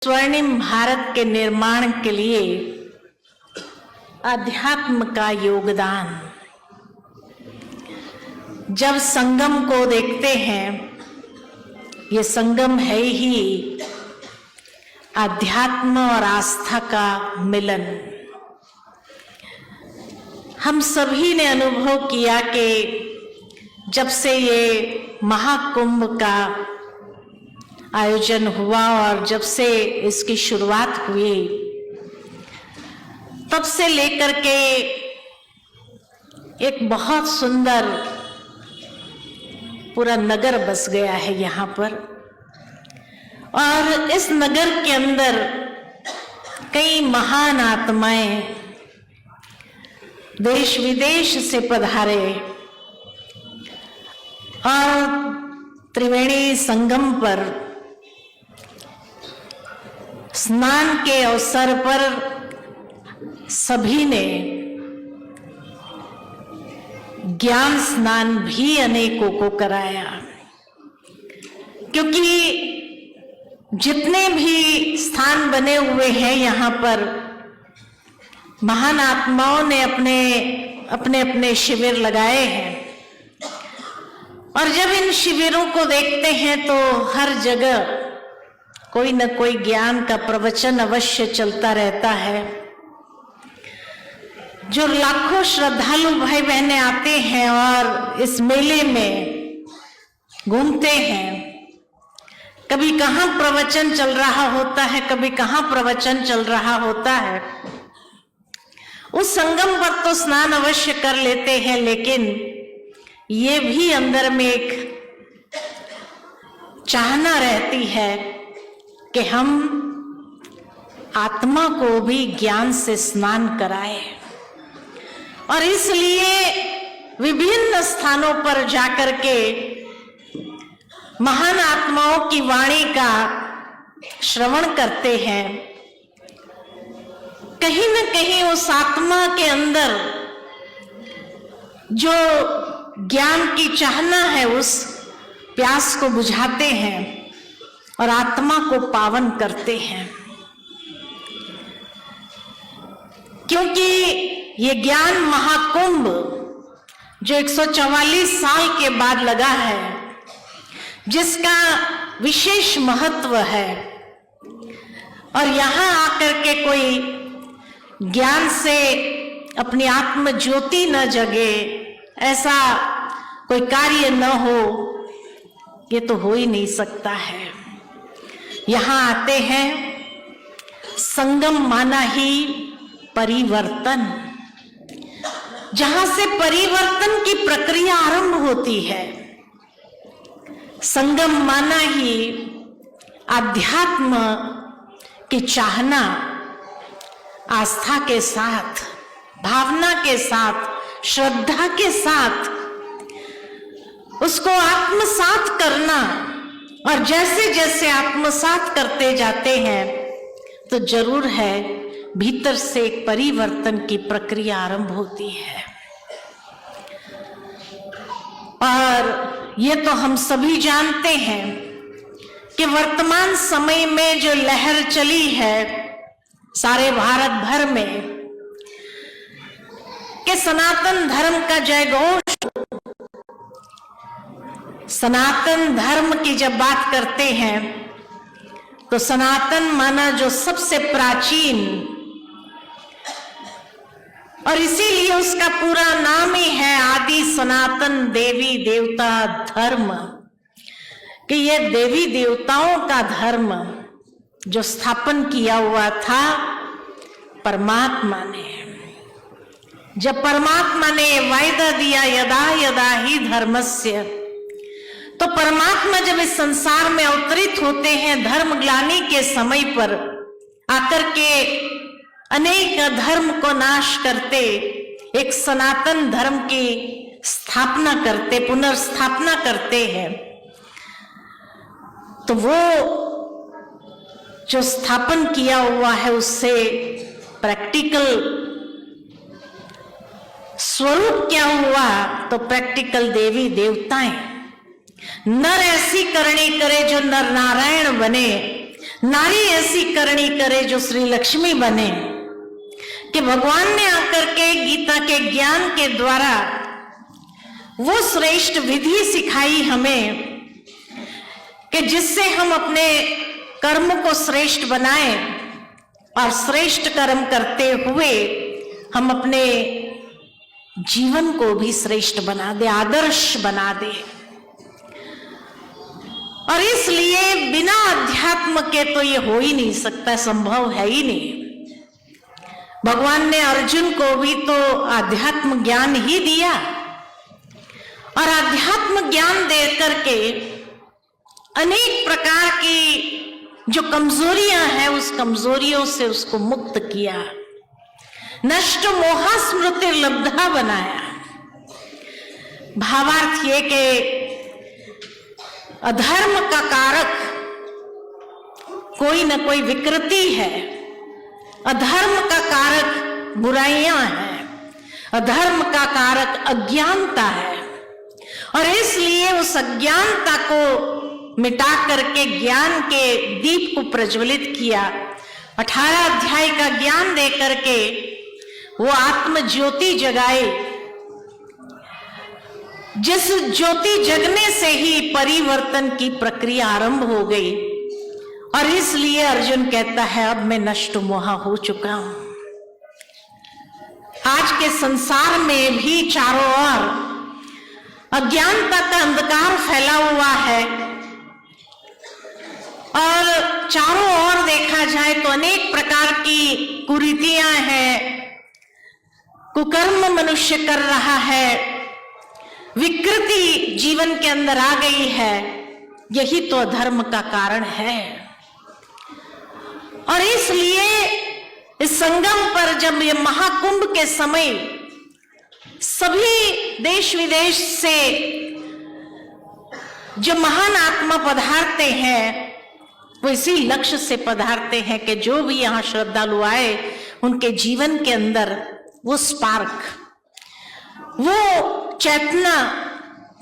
स्वर्णिम भारत के निर्माण के लिए अध्यात्म का योगदान। जब संगम को देखते हैं, ये संगम है ही अध्यात्म और आस्था का मिलन। हम सभी ने अनुभव किया कि जब से ये महाकुंभ का आयोजन हुआ और जब से इसकी शुरुआत हुई, तब से लेकर के एक बहुत सुंदर पूरा नगर बस गया है यहाँ पर। और इस नगर के अंदर कई महान आत्माएं देश विदेश से पधारे और त्रिवेणी संगम पर स्नान के अवसर पर सभी ने ज्ञान स्नान भी अनेकों को कराया, क्योंकि जितने भी स्थान बने हुए हैं यहाँ पर महान आत्माओं ने अपने अपने शिविर लगाए हैं। और जब इन शिविरों को देखते हैं तो हर जगह कोई न कोई ज्ञान का प्रवचन अवश्य चलता रहता है। जो लाखों श्रद्धालु भाई बहनें आते हैं और इस मेले में घूमते हैं, कभी कहाँ प्रवचन चल रहा होता है, कभी कहाँ प्रवचन चल रहा होता है। उस संगम पर तो स्नान अवश्य कर लेते हैं, लेकिन ये भी अंदर में एक चाहना रहती है कि हम आत्मा को भी ज्ञान से स्नान कराएं। और इसलिए विभिन्न स्थानों पर जाकर के महान आत्माओं की वाणी का श्रवण करते हैं। कहीं न कहीं उस आत्मा के अंदर जो ज्ञान की चाहना है, उस प्यास को बुझाते हैं और आत्मा को पावन करते हैं। क्योंकि ये ज्ञान महाकुंभ जो 144 साल के बाद लगा है, जिसका विशेष महत्व है, और यहाँ आकर के कोई ज्ञान से अपनी आत्म ज्योति न जगे, ऐसा कोई कार्य न हो, ये तो हो ही नहीं सकता है। यहाँ आते हैं, संगम माना ही परिवर्तन, जहां से परिवर्तन की प्रक्रिया आरंभ होती है। संगम माना ही अध्यात्म की चाहना आस्था के साथ, भावना के साथ, श्रद्धा के साथ उसको आत्मसात करना। और जैसे जैसे आत्मसात करते जाते हैं तो जरूर है भीतर से एक परिवर्तन की प्रक्रिया आरंभ होती है। और ये तो हम सभी जानते हैं कि वर्तमान समय में जो लहर चली है सारे भारत भर में कि सनातन धर्म का जयघोष। सनातन धर्म की जब बात करते हैं तो सनातन माना जो सबसे प्राचीन, और इसीलिए उसका पूरा नाम ही है आदि सनातन देवी देवता धर्म, कि ये देवी देवताओं का धर्म जो स्थापन किया हुआ था परमात्मा ने। जब परमात्मा ने वायदा दिया यदा यदा ही धर्मस्य, तो परमात्मा जब इस संसार में अवतरित होते हैं धर्म ग्लानि के समय पर आकर के अनेक धर्म को नाश करते, एक सनातन धर्म की स्थापना करते, पुनर्स्थापना करते हैं। तो वो जो स्थापन किया हुआ है उससे प्रैक्टिकल स्वरूप क्या हुआ? तो प्रैक्टिकल देवी देवताएं। नर ऐसी करनी करे जो नर नारायण बने, नारी ऐसी करनी करे जो श्री लक्ष्मी बने, कि भगवान ने आकर के गीता के ज्ञान के द्वारा वो श्रेष्ठ विधि सिखाई हमें कि जिससे हम अपने कर्म को श्रेष्ठ बनाएं और श्रेष्ठ कर्म करते हुए हम अपने जीवन को भी श्रेष्ठ बना दे, आदर्श बना दे। और इसलिए बिना अध्यात्म के तो ये हो ही नहीं सकता, संभव है ही नहीं। भगवान ने अर्जुन को भी तो आध्यात्म ज्ञान ही दिया, और आध्यात्म ज्ञान दे करके अनेक प्रकार की जो कमजोरियां हैं उस कमजोरियों से उसको मुक्त किया, नष्ट मोहा स्मृति लब्धा बनाया। भावार्थ ये कि अधर्म का कारक कोई न कोई विकृति है, अधर्म का कारक बुराइयां हैं, अधर्म का कारक अज्ञानता है, और इसलिए उस अज्ञानता को मिटा करके ज्ञान के दीप को प्रज्वलित किया। 18 अध्याय का ज्ञान दे करके वो आत्म ज्योति जगाए, जिस ज्योति जगने से ही परिवर्तन की प्रक्रिया आरंभ हो गई। और इसलिए अर्जुन कहता है अब मैं नष्ट मोहा हो चुका हूं। आज के संसार में भी चारों ओर अज्ञानता का अंधकार फैला हुआ है, और चारों ओर देखा जाए तो अनेक प्रकार की कुरीतियां हैं, कुकर्म मनुष्य कर रहा है, विकृति जीवन के अंदर आ गई है। यही तो अधर्म का कारण है। और इसलिए इस संगम पर जब ये महाकुंभ के समय सभी देश विदेश से जो महान आत्मा पधारते हैं वो इसी लक्ष्य से पधारते हैं कि जो भी यहां श्रद्धालु आए उनके जीवन के अंदर वो स्पार्क, वो चेतना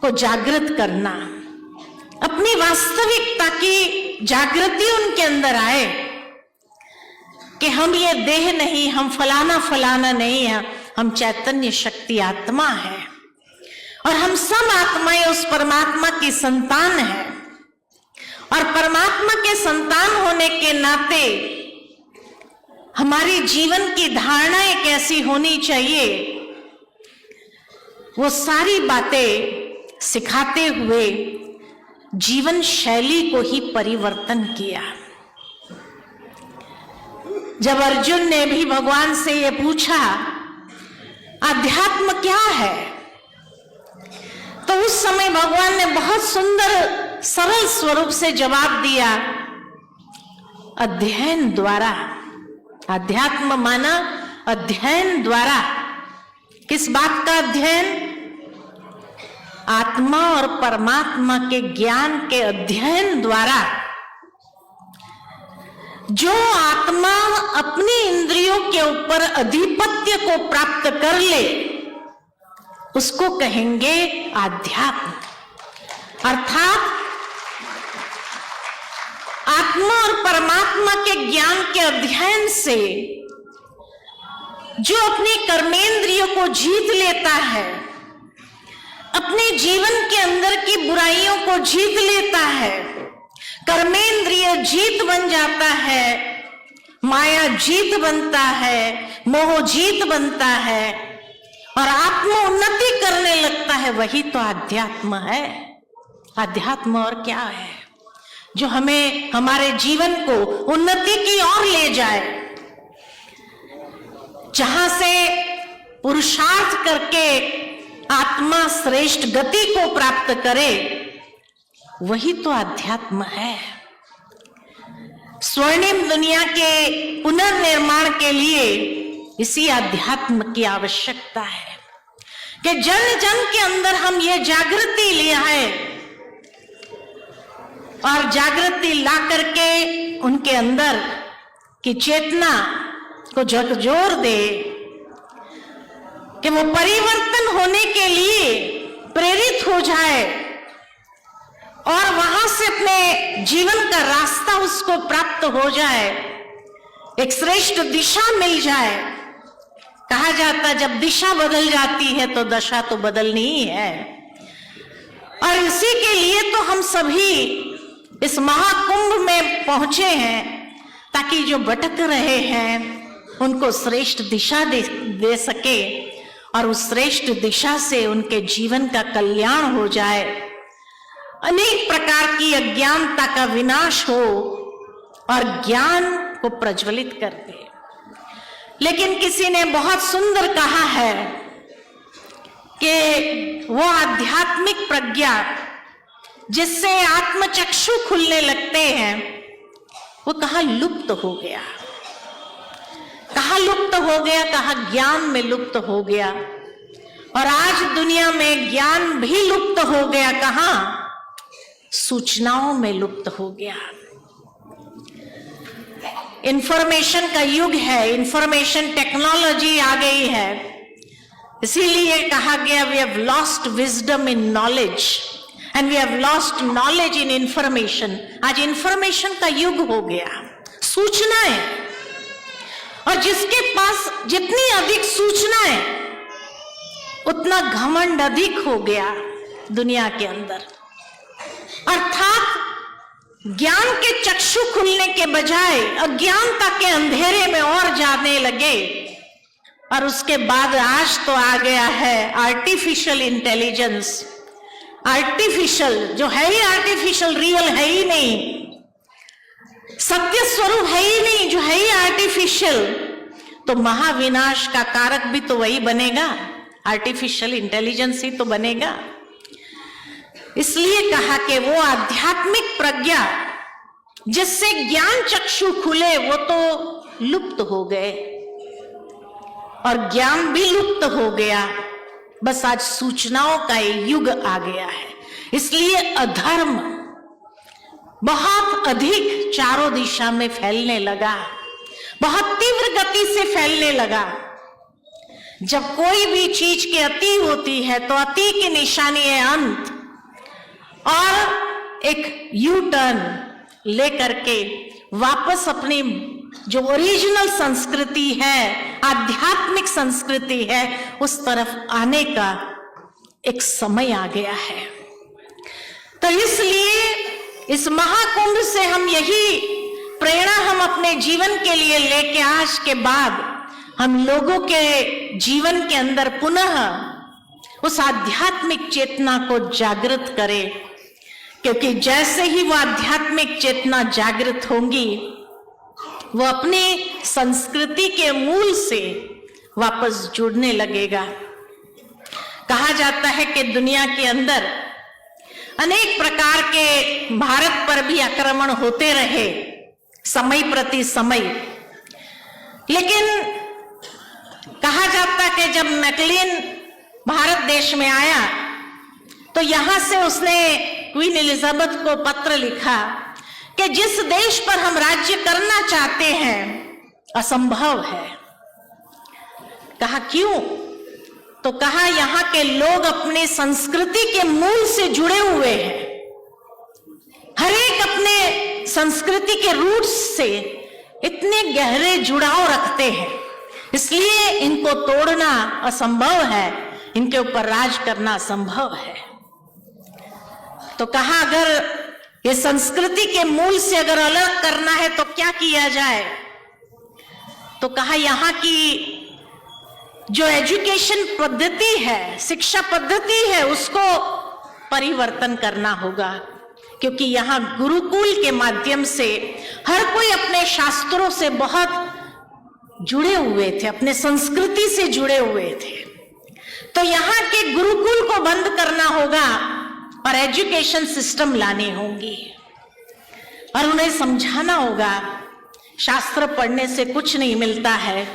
को जागृत करना, अपनी वास्तविकता की जागृति उनके अंदर आए कि हम ये देह नहीं, हम फलाना फलाना नहीं है, हम चैतन्य शक्ति आत्मा है, और हम सब आत्माएं उस परमात्मा की संतान है। और परमात्मा के संतान होने के नाते हमारी जीवन की धारणाएं कैसी होनी चाहिए, वो सारी बातें सिखाते हुए जीवन शैली को ही परिवर्तन किया। जब अर्जुन ने भी भगवान से ये पूछा अध्यात्म क्या है, तो उस समय भगवान ने बहुत सुंदर सरल स्वरूप से जवाब दिया, अध्ययन द्वारा। अध्यात्म माना अध्ययन द्वारा। किस बात का अध्ययन? आत्मा और परमात्मा के ज्ञान के अध्ययन द्वारा। जो आत्मा अपनी इंद्रियों के ऊपर अधिपत्य को प्राप्त कर ले उसको कहेंगे आध्यात्म। अर्थात आत्मा और परमात्मा के ज्ञान के अध्ययन से जो अपनी कर्मेंद्रियों को जीत लेता है, अपने जीवन के अंदर की बुराइयों को जीत लेता है, कर्मेंद्रिय जीत बन जाता है, माया जीत बनता है, मोह जीत बनता है और आत्म उन्नति करने लगता है, वही तो अध्यात्म है। अध्यात्म और क्या है? जो हमें हमारे जीवन को उन्नति की ओर ले जाए, जहां से पुरुषार्थ करके आत्मा श्रेष्ठ गति को प्राप्त करे, वही तो अध्यात्म है। स्वर्णिम दुनिया के पुनर्निर्माण के लिए इसी अध्यात्म की आवश्यकता है कि जन जन के अंदर हम ये जागृति ले आए और जागृति ला करके उनके अंदर की चेतना को झकझोर दे कि वो परिवर्तन होने के लिए प्रेरित हो जाए और वहां से अपने जीवन का रास्ता उसको प्राप्त हो जाए, एक श्रेष्ठ दिशा मिल जाए। कहा जाता जब दिशा बदल जाती है तो दशा तो बदलनी ही है। और इसी के लिए तो हम सभी इस महाकुंभ में पहुंचे हैं, ताकि जो भटक रहे हैं उनको श्रेष्ठ दिशा दे सके और उस श्रेष्ठ दिशा से उनके जीवन का कल्याण हो जाए, अनेक प्रकार की अज्ञानता का विनाश हो और ज्ञान को प्रज्वलित कर दे। लेकिन किसी ने बहुत सुंदर कहा है कि वो आध्यात्मिक प्रज्ञा जिससे आत्मचक्षु खुलने लगते हैं, वो कहाँ लुप्त हो गया, कहाँ लुप्त हो गया, कहाँ ज्ञान में लुप्त हो गया। और आज दुनिया में ज्ञान भी लुप्त हो गया, कहाँ? सूचनाओं में लुप्त हो गया। इंफॉर्मेशन का युग है, इंफॉर्मेशन टेक्नोलॉजी आ गई है, इसीलिए कहा गया we have lost wisdom in knowledge and we have lost knowledge in information. आज इंफॉर्मेशन का युग हो गया, सूचनाएं, और जिसके पास जितनी अधिक सूचनाएं उतना घमंड अधिक हो गया दुनिया के अंदर। अर्थात ज्ञान के चक्षु खुलने के बजाय अज्ञानता के अंधेरे में और जाने लगे। और उसके बाद आज तो आ गया है आर्टिफिशियल इंटेलिजेंस। आर्टिफिशियल जो है ही आर्टिफिशियल, रियल है ही नहीं, सत्य स्वरूप है ही नहीं, जो है ही आर्टिफिशियल, तो महाविनाश का कारक भी तो वही बनेगा, आर्टिफिशियल इंटेलिजेंस ही तो बनेगा। इसलिए कहा कि वो आध्यात्मिक प्रज्ञा जिससे ज्ञान चक्षु खुले वो तो लुप्त हो गए, और ज्ञान भी लुप्त हो गया। बस आज सूचनाओं का युग आ गया है, इसलिए अधर्म बहुत अधिक चारों दिशा में फैलने लगा, बहुत तीव्र गति से फैलने लगा। जब कोई भी चीज की अति होती है तो अति की निशानी है अंत, और एक यू टर्न लेकर के वापस अपनी जो ओरिजिनल संस्कृति है, आध्यात्मिक संस्कृति है, उस तरफ आने का एक समय आ गया है। तो इसलिए इस महाकुंभ से हम यही प्रेरणा हम अपने जीवन के लिए लेके आज के बाद हम लोगों के जीवन के अंदर पुनः उस आध्यात्मिक चेतना को जागृत करें, क्योंकि जैसे ही वो आध्यात्मिक चेतना जागृत होंगी वो अपनी संस्कृति के मूल से वापस जुड़ने लगेगा। कहा जाता है कि दुनिया के अंदर अनेक प्रकार के भारत पर भी आक्रमण होते रहे समय प्रति समय, लेकिन कहा जाता है कि जब मैकलिन भारत देश में आया तो यहां से उसने क्वीन एलिजाबेथ को पत्र लिखा कि जिस देश पर हम राज्य करना चाहते हैं असंभव है। कहा क्यों? तो कहा यहां के लोग अपने संस्कृति के मूल से जुड़े हुए हैं, हर एक अपने संस्कृति के रूट्स से इतने गहरे जुड़ाव रखते हैं, इसलिए इनको तोड़ना असंभव है, इनके ऊपर राज करना असंभव है। तो कहा अगर ये संस्कृति के मूल से अगर अलग करना है तो क्या किया जाए? तो कहा यहाँ की जो एजुकेशन पद्धति है, शिक्षा पद्धति है, उसको परिवर्तन करना होगा, क्योंकि यहाँ गुरुकुल के माध्यम से हर कोई अपने शास्त्रों से बहुत जुड़े हुए थे, अपने संस्कृति से जुड़े हुए थे। तो यहाँ के गुरुकुल को बंद करना होगा और एजुकेशन सिस्टम लाने होंगी, और उन्हें समझाना होगा शास्त्र पढ़ने से कुछ नहीं मिलता है,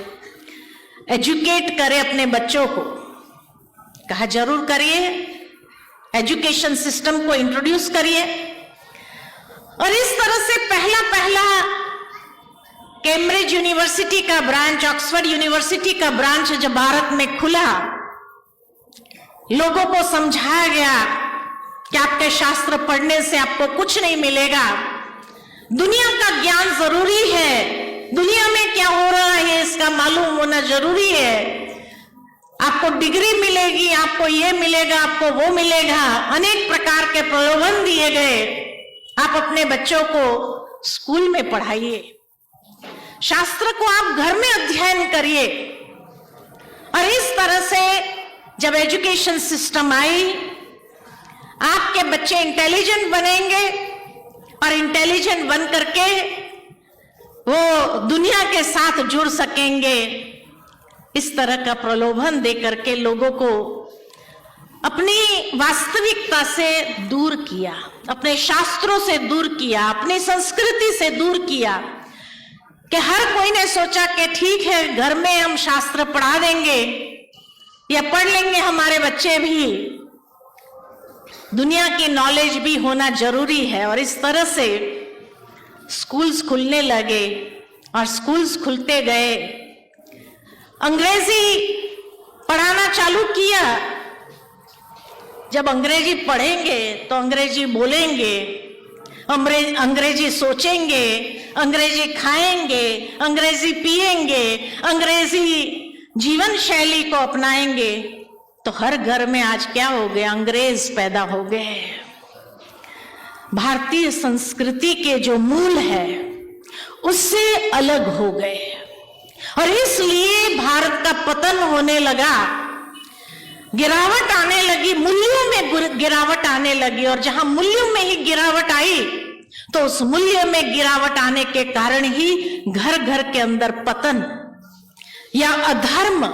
एजुकेट करे अपने बच्चों को। कहा जरूर करिए, एजुकेशन सिस्टम को इंट्रोड्यूस करिए। और इस तरह से पहला कैम्ब्रिज यूनिवर्सिटी का ब्रांच, ऑक्सफोर्ड यूनिवर्सिटी का ब्रांच जब भारत में खुला, लोगों को समझाया गया कि आपके शास्त्र पढ़ने से आपको कुछ नहीं मिलेगा। दुनिया का ज्ञान जरूरी है, दुनिया में क्या हो रहा है इसका मालूम होना जरूरी है। आपको डिग्री मिलेगी, आपको ये मिलेगा, आपको वो मिलेगा, अनेक प्रकार के प्रलोभन दिए गए। आप अपने बच्चों को स्कूल में पढ़ाइए, शास्त्र को आप घर में अध्ययन करिए। और इस तरह से जब एजुकेशन सिस्टम आई, आपके बच्चे इंटेलिजेंट बनेंगे और इंटेलिजेंट बन करके वो दुनिया के साथ जुड़ सकेंगे। इस तरह का प्रलोभन दे करके लोगों को अपनी वास्तविकता से दूर किया, अपने शास्त्रों से दूर किया, अपनी संस्कृति से दूर किया। कि हर कोई ने सोचा कि ठीक है, घर में हम शास्त्र पढ़ा देंगे या पढ़ लेंगे हमारे बच्चे भी, दुनिया की नॉलेज भी होना जरूरी है। और इस तरह से स्कूल्स खुलने लगे और स्कूल्स खुलते गए। अंग्रेजी पढ़ाना चालू किया। जब अंग्रेजी पढ़ेंगे तो अंग्रेजी बोलेंगे, अंग्रेजी सोचेंगे, अंग्रेजी खाएंगे, अंग्रेजी पिएंगे, अंग्रेजी जीवन शैली को अपनाएंगे। तो हर घर में आज क्या हो गया, अंग्रेज पैदा हो गए। भारतीय संस्कृति के जो मूल है उससे अलग हो गए और इसलिए भारत का पतन होने लगा, गिरावट आने लगी, मूल्यों में गिरावट आने लगी। और जहां मूल्यों में ही गिरावट आई तो उस मूल्य में गिरावट आने के कारण ही घर घर के अंदर पतन या अधर्म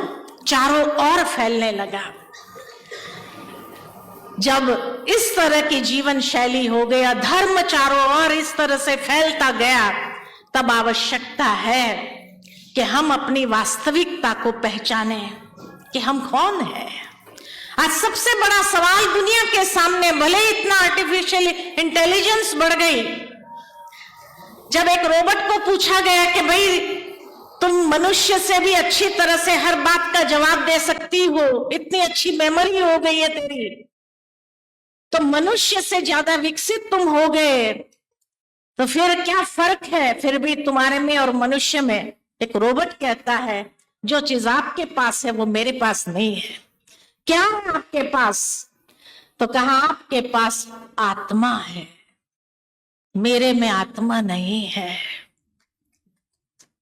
चारों ओर फैलने लगा। जब इस तरह की जीवन शैली हो गया, धर्म चारों ओर इस तरह से फैलता गया, तब आवश्यकता है कि हम अपनी वास्तविकता को पहचाने कि हम कौन हैं। आज सबसे बड़ा सवाल दुनिया के सामने, भले इतना आर्टिफिशियल इंटेलिजेंस बढ़ गई, जब एक रोबोट को पूछा गया कि भाई तुम मनुष्य से भी अच्छी तरह से हर बात का जवाब दे सकती हो, इतनी अच्छी मेमोरी हो गई है तेरी, तो मनुष्य से ज्यादा विकसित तुम हो गए, तो फिर क्या फर्क है फिर भी तुम्हारे में और मनुष्य में। एक रोबोट कहता है जो चीज आपके पास है वो मेरे पास नहीं है। क्या है आपके पास? तो कहा आपके पास आत्मा है, मेरे में आत्मा नहीं है।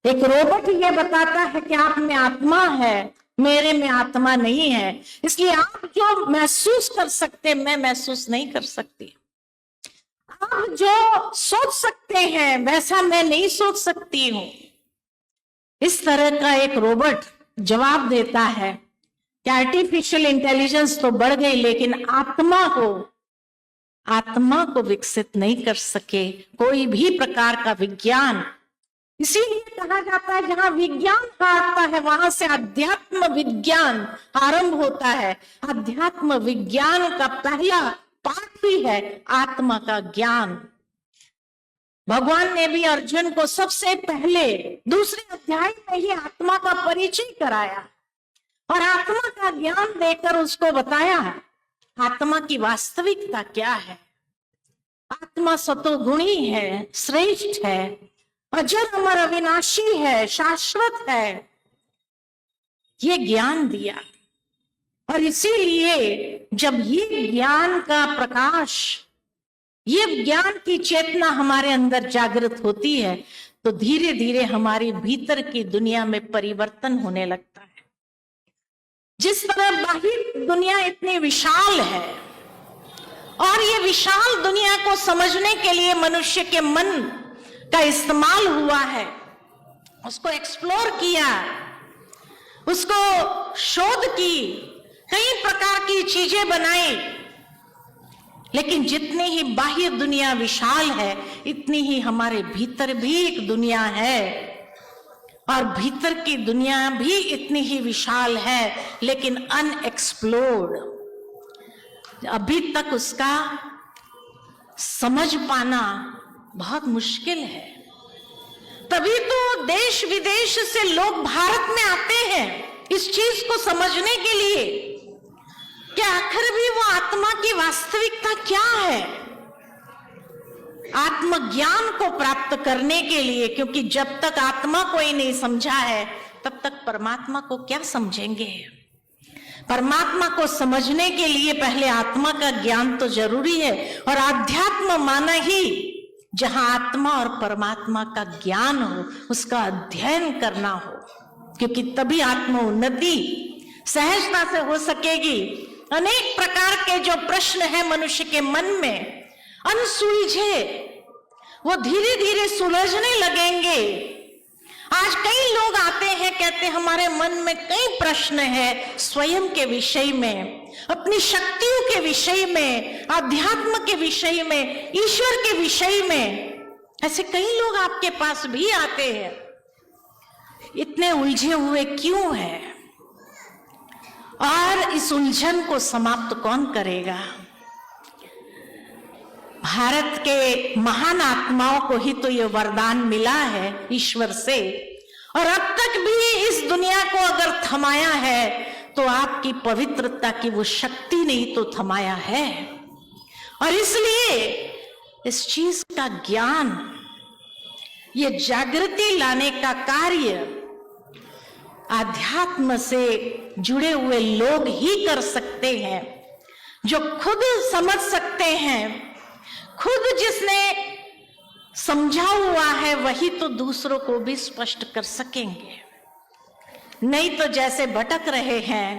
एक रोबोट ये बताता है कि आप में आत्मा है, मेरे में आत्मा नहीं है। इसलिए आप जो महसूस कर सकते मैं महसूस नहीं कर सकती, आप जो सोच सकते हैं वैसा मैं नहीं सोच सकती हूं। इस तरह का एक रोबोट जवाब देता है कि आर्टिफिशियल इंटेलिजेंस तो बढ़ गई लेकिन आत्मा को विकसित नहीं कर सके कोई भी प्रकार का विज्ञान। इसीलिए कहा जाता है जहां विज्ञान हारता है वहां से अध्यात्म विज्ञान आरंभ होता है। अध्यात्म विज्ञान का पहला पाठ ही है आत्मा का ज्ञान। भगवान ने भी अर्जुन को सबसे पहले दूसरे अध्याय में ही आत्मा का परिचय कराया और आत्मा का ज्ञान देकर उसको बताया आत्मा की वास्तविकता क्या है। आत्मा सतोगुणी है, श्रेष्ठ है, अजर अमर अविनाशी है, शाश्वत है, ये ज्ञान दिया। और इसीलिए जब ये ज्ञान का प्रकाश, ये ज्ञान की चेतना हमारे अंदर जागृत होती है तो धीरे धीरे हमारी भीतर की दुनिया में परिवर्तन होने लगता है। जिस तरह बाहर दुनिया इतनी विशाल है और ये विशाल दुनिया को समझने के लिए मनुष्य के मन का इस्तेमाल हुआ है, उसको एक्सप्लोर किया, उसको शोध की, कई प्रकार की चीजें बनाई, लेकिन जितनी ही बाह्य दुनिया विशाल है इतनी ही हमारे भीतर भी एक दुनिया है और भीतर की दुनिया भी इतनी ही विशाल है लेकिन अनएक्सप्लोर्ड, अभी तक उसका समझ पाना बहुत मुश्किल है। तभी तो देश विदेश से लोग भारत में आते हैं इस चीज को समझने के लिए। कि आखिर भी वो आत्मा की वास्तविकता क्या है। आत्मज्ञान को प्राप्त करने के लिए, क्योंकि जब तक आत्मा को ही नहीं समझा है तब तक परमात्मा को क्या समझेंगे। परमात्मा को समझने के लिए पहले आत्मा का ज्ञान तो जरूरी है, और आध्यात्म माना ही जहां आत्मा और परमात्मा का ज्ञान हो, उसका अध्ययन करना हो, क्योंकि तभी आत्म उन्नति सहजता से हो सकेगी। अनेक प्रकार के जो प्रश्न है मनुष्य के मन में अनसुलझे, वो धीरे धीरे सुलझने लगेंगे। आज कई लोग आते हैं, कहते हैं हमारे मन में कई प्रश्न है स्वयं के विषय में, अपनी शक्तियों के विषय में, अध्यात्म के विषय में, ईश्वर के विषय में। ऐसे कई लोग आपके पास भी आते हैं। इतने उलझे हुए क्यों हैं? और इस उलझन को समाप्त कौन करेगा? भारत के महान आत्माओं को ही तो ये वरदान मिला है ईश्वर से, और अब तक भी इस दुनिया को अगर थमाया है तो आपकी पवित्रता की वो शक्ति ने ही तो थमाया है। और इसलिए इस चीज का ज्ञान, ये जागृति लाने का कार्य आध्यात्म से जुड़े हुए लोग ही कर सकते हैं, जो खुद समझ सकते हैं। खुद जिसने समझा हुआ है वही तो दूसरों को भी स्पष्ट कर सकेंगे। नहीं तो जैसे भटक रहे हैं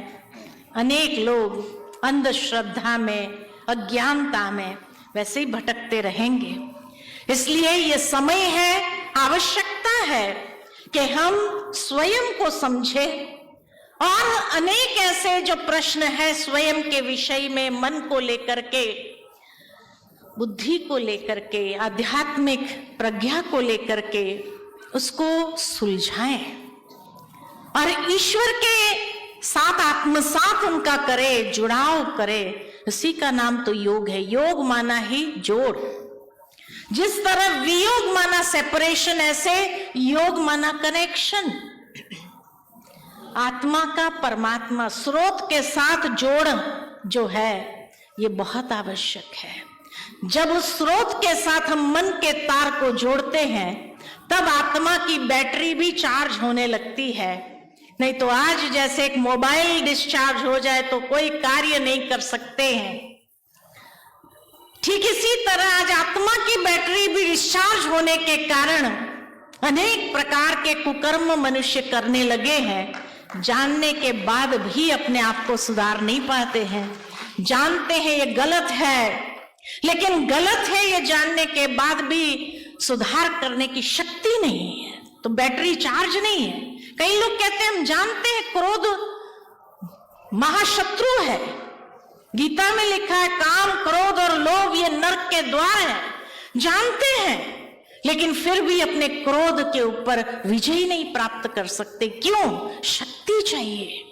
अनेक लोग अंधश्रद्धा में, अज्ञानता में, वैसे ही भटकते रहेंगे। इसलिए ये समय है, आवश्यकता है कि हम स्वयं को समझें, और अनेक ऐसे जो प्रश्न है स्वयं के विषय में, मन को लेकर के, बुद्धि को लेकर के, आध्यात्मिक प्रज्ञा को लेकर के उसको सुलझाएं और ईश्वर के साथ आत्मसात उनका करे, जुड़ाव करे। इसी का नाम तो योग है। योग माना ही जोड़। जिस तरह वियोग माना सेपरेशन, ऐसे योग माना कनेक्शन। आत्मा का परमात्मा स्रोत के साथ जोड़ जो है ये बहुत आवश्यक है। जब उस स्रोत के साथ हम मन के तार को जोड़ते हैं तब आत्मा की बैटरी भी चार्ज होने लगती है। नहीं तो आज जैसे एक मोबाइल डिस्चार्ज हो जाए तो कोई कार्य नहीं कर सकते हैं, ठीक इसी तरह आज आत्मा की बैटरी भी डिस्चार्ज होने के कारण अनेक प्रकार के कुकर्म मनुष्य करने लगे हैं। जानने के बाद भी अपने आप को सुधार नहीं पाते हैं। जानते हैं ये गलत है, लेकिन गलत है ये जानने के बाद भी सुधार करने की शक्ति नहीं है, तो बैटरी चार्ज नहीं है। कई लोग कहते हैं हम जानते हैं क्रोध महाशत्रु है, गीता में लिखा है काम, क्रोध और लोभ ये नरक के द्वार है। जानते हैं, लेकिन फिर भी अपने क्रोध के ऊपर विजय नहीं प्राप्त कर सकते। क्यों? शक्ति चाहिए,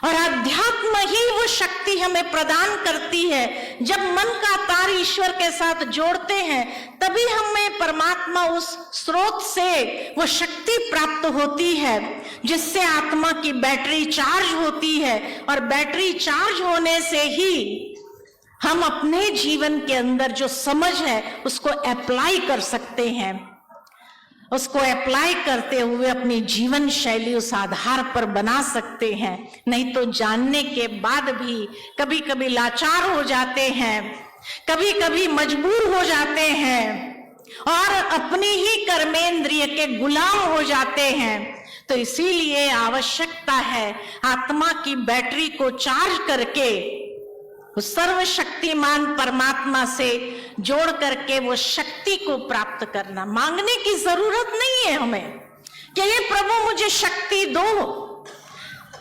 और अध्यात्म ही वो शक्ति हमें प्रदान करती है। जब मन का तार ईश्वर के साथ जोड़ते हैं तभी हमें परमात्मा उस स्रोत से वो शक्ति प्राप्त होती है जिससे आत्मा की बैटरी चार्ज होती है, और बैटरी चार्ज होने से ही हम अपने जीवन के अंदर जो समझ है उसको अप्लाई कर सकते हैं। उसको अप्लाई करते हुए अपनी जीवन शैली उस आधार पर बना सकते हैं। नहीं तो जानने के बाद भी कभी कभी लाचार हो जाते हैं, कभी कभी मजबूर हो जाते हैं और अपनी ही कर्मेंद्रिय के गुलाम हो जाते हैं। तो इसीलिए आवश्यकता है आत्मा की बैटरी को चार्ज करके उस सर्वशक्तिमान परमात्मा से जोड़ करके वो शक्ति को प्राप्त करना। मांगने की जरूरत नहीं है हमें कि ये प्रभु मुझे शक्ति दो,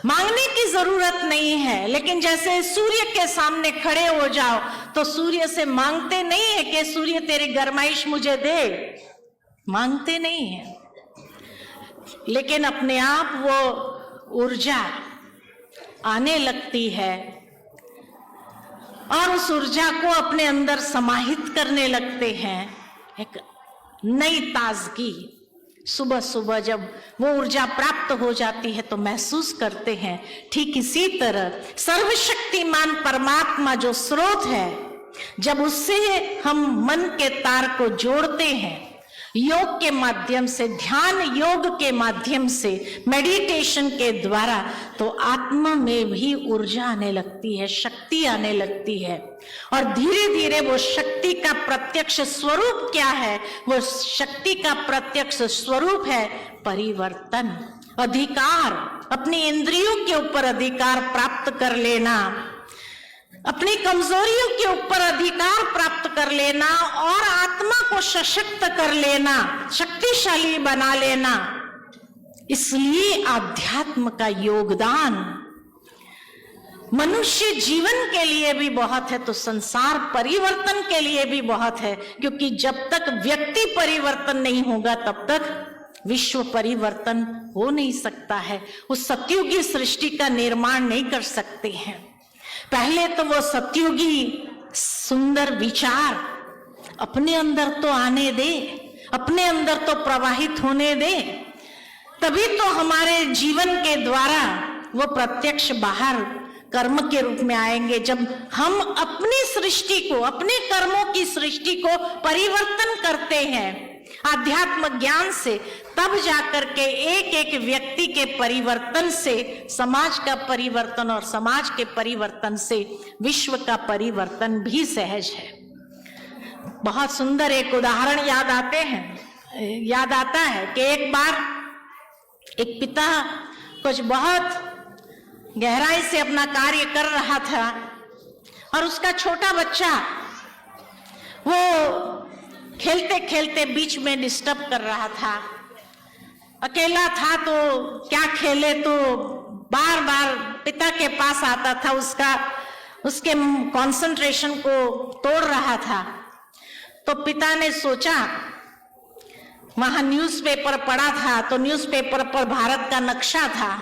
मांगने की जरूरत नहीं है। लेकिन जैसे सूर्य के सामने खड़े हो जाओ तो सूर्य से मांगते नहीं है कि सूर्य तेरी गरमाइश मुझे दे, मांगते नहीं है, लेकिन अपने आप वो ऊर्जा आने लगती है और उस ऊर्जा को अपने अंदर समाहित करने लगते हैं। एक नई ताजगी, सुबह सुबह जब वो ऊर्जा प्राप्त हो जाती है तो महसूस करते हैं। ठीक इसी तरह सर्वशक्तिमान परमात्मा जो स्रोत है, जब उससे हम मन के तार को जोड़ते हैं योग के माध्यम से, ध्यान योग के माध्यम से, मेडिटेशन के द्वारा, तो आत्मा में भी ऊर्जा आने लगती है, शक्ति आने लगती है। और धीरे धीरे वो शक्ति का प्रत्यक्ष स्वरूप क्या है? वो शक्ति का प्रत्यक्ष स्वरूप है परिवर्तन, अधिकार, अपनी इंद्रियों के ऊपर अधिकार प्राप्त कर लेना, अपनी कमजोरियों के ऊपर अधिकार प्राप्त कर लेना और आत्मा को सशक्त कर लेना, शक्तिशाली बना लेना। इसलिए आध्यात्म का योगदान मनुष्य जीवन के लिए भी बहुत है तो संसार परिवर्तन के लिए भी बहुत है, क्योंकि जब तक व्यक्ति परिवर्तन नहीं होगा तब तक विश्व परिवर्तन हो नहीं सकता है। उस सतयुगी सृष्टि का निर्माण नहीं कर सकते हैं। पहले तो वो सतयुगी सुंदर विचार अपने अंदर तो आने दे, अपने अंदर तो प्रवाहित होने दे, तभी तो हमारे जीवन के द्वारा वो प्रत्यक्ष बाहर कर्म के रूप में आएंगे। जब हम अपनी सृष्टि को, अपने कर्मों की सृष्टि को परिवर्तन करते हैं आध्यात्म ज्ञान से, तब जाकर के एक एक व्यक्ति के परिवर्तन से समाज का परिवर्तन और समाज के परिवर्तन से विश्व का परिवर्तन भी सहज है। बहुत सुंदर एक उदाहरण याद आता है कि एक बार एक पिता कुछ बहुत गहराई से अपना कार्य कर रहा था और उसका छोटा बच्चा वो खेलते खेलते बीच में डिस्टर्ब कर रहा था। अकेला था तो क्या खेले, तो बार बार पिता के पास आता था, उसके कंसंट्रेशन को तोड़ रहा था। तो पिता ने सोचा, वहां न्यूज़पेपर पढ़ा था तो न्यूज़पेपर पर भारत का नक्शा था,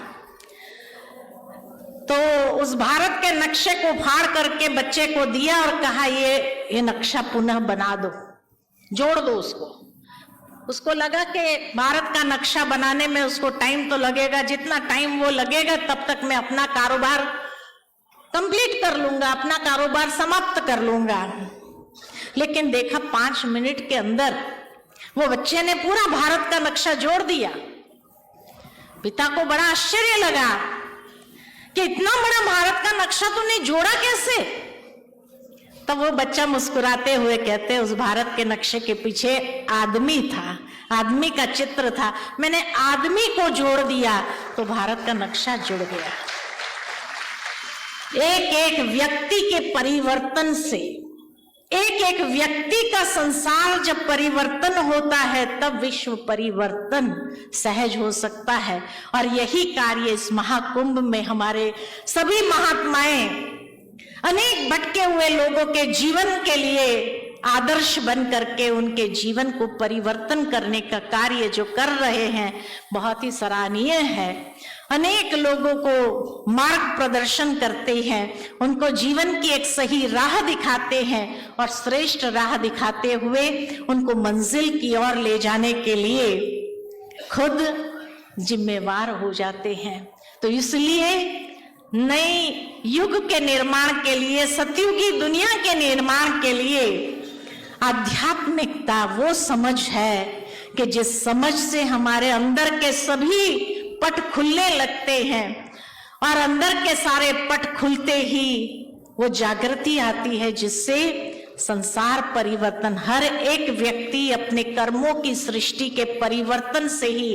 तो उस भारत के नक्शे को फाड़ करके बच्चे को दिया और कहा ये नक्शा पुनः बना दो, जोड़ दो उसको लगा कि भारत का नक्शा बनाने में उसको टाइम तो लगेगा, जितना टाइम वो लगेगा तब तक मैं अपना कारोबार कंप्लीट कर लूंगा, अपना कारोबार समाप्त कर लूंगा। लेकिन देखा 5 मिनट के अंदर वो बच्चे ने पूरा भारत का नक्शा जोड़ दिया। पिता को बड़ा आश्चर्य लगा कि इतना बड़ा भारत का नक्शा तूने जोड़ा कैसे? तब वो बच्चा मुस्कुराते हुए कहते, उस भारत के नक्शे के पीछे आदमी था, आदमी का चित्र था, मैंने आदमी को जोड़ दिया तो भारत का नक्शा जुड़ गया। एक एक व्यक्ति के परिवर्तन से, एक एक व्यक्ति का संसार जब परिवर्तन होता है तब विश्व परिवर्तन सहज हो सकता है। और यही कार्य इस महाकुंभ में हमारे सभी महात्माएं अनेक भटके हुए लोगों के जीवन के लिए आदर्श बन करके उनके जीवन को परिवर्तन करने का कार्य जो कर रहे हैं बहुत ही सराहनीय है। अनेक लोगों को मार्ग प्रदर्शन करते हैं, उनको जीवन की एक सही राह दिखाते हैं और श्रेष्ठ राह दिखाते हुए उनको मंजिल की ओर ले जाने के लिए खुद जिम्मेवार हो जाते हैं। तो इसलिए नए युग के निर्माण के लिए, सतयुगी दुनिया के निर्माण के लिए आध्यात्मिकता वो समझ है कि जिस समझ से हमारे अंदर के सभी पट खुलने लगते हैं और अंदर के सारे पट खुलते ही वो जागृति आती है, जिससे संसार परिवर्तन, हर एक व्यक्ति अपने कर्मों की सृष्टि के परिवर्तन से ही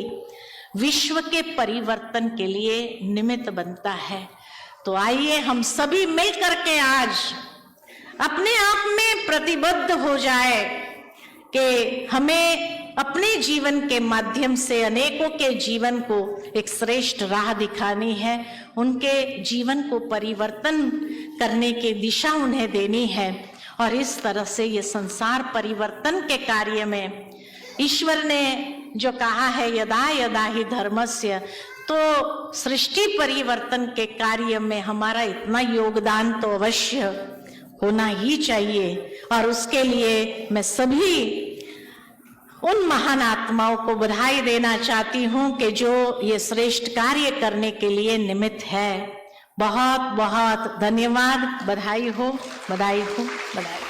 विश्व के परिवर्तन के लिए निमित्त बनता है। तो आइए हम सभी मिलकर के आज अपने आप में प्रतिबद्ध हो जाए कि हमें अपने जीवन के माध्यम से अनेकों के जीवन को एक श्रेष्ठ राह दिखानी है, उनके जीवन को परिवर्तन करने की दिशा उन्हें देनी है। और इस तरह से ये संसार परिवर्तन के कार्य में ईश्वर ने जो कहा है यदा यदा ही धर्मस्य, तो सृष्टि परिवर्तन के कार्य में हमारा इतना योगदान तो अवश्य होना ही चाहिए। और उसके लिए मैं सभी उन महान आत्माओं को बधाई देना चाहती हूं कि जो ये श्रेष्ठ कार्य करने के लिए निमित्त है। बहुत बहुत धन्यवाद। बधाई हो, बधाई हो, बधाई।